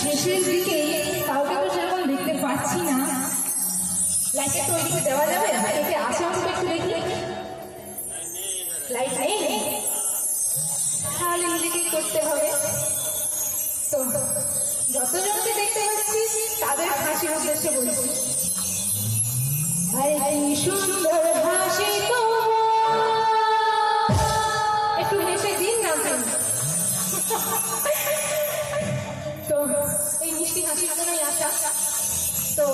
শেষের দিকে কাউকে তো সেরকম দেখতে পাচ্ছি না। লাইট একটু ওইদিকে দেওয়া যাবে? এতে আসে আমাকে একটু দেখি। লাইট নেই, তাহলে নিজেকে করতে হবে। তো যতজনকে দেখতে পাচ্ছি তাদের হাসির উদ্দেশ্যে বলছি, আরে কি সুন্দর হাসি তোমার, একটু হেসে দিন না। তো এই মিষ্টি হাসির জন্যই আসা। তো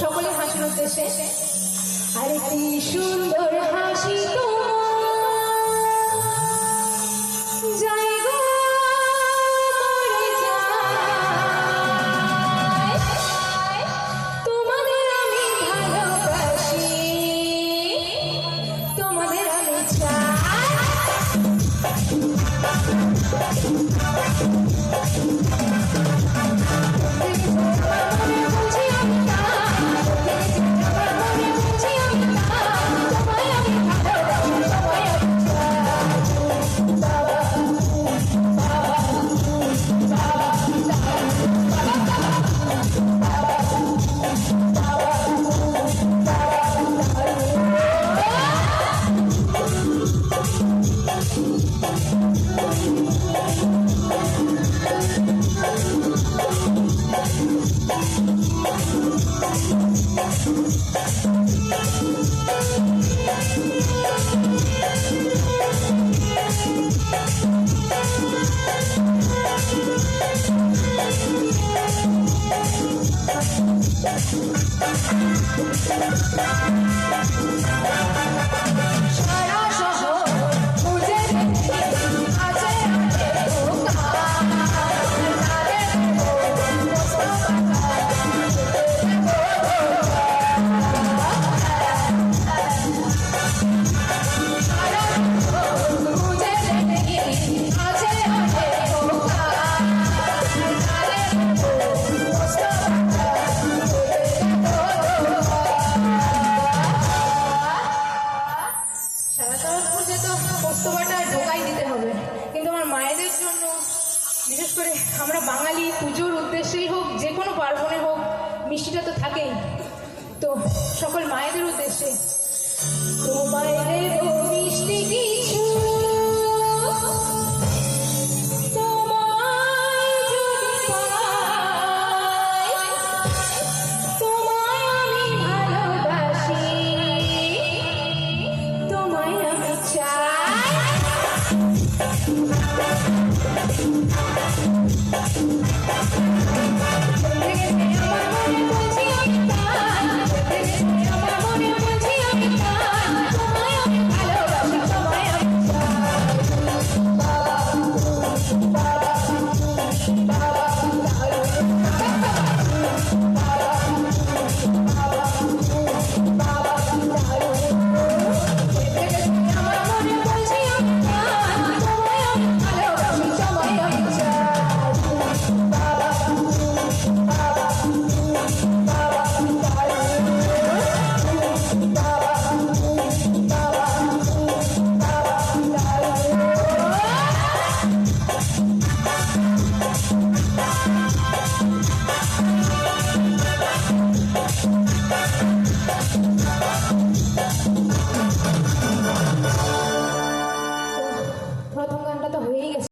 সকলের হাসির উদ্দেশ্যে, আরে কি সুন্দর হাসি তোমার, যাই গো মরে যায়, তোমাদের আমি ভালোবাসি, তোমাদের আমি চাই। বিশেষ করে আমরা বাঙালি পুজোর উদ্দেশ্যেই হোক, যে কোনো পার্বণে হোক, মিষ্টিটা তো থাকেই। তো সকল মায়েদের উদ্দেশ্যে, তোমায় দেব মিষ্টি কিছু।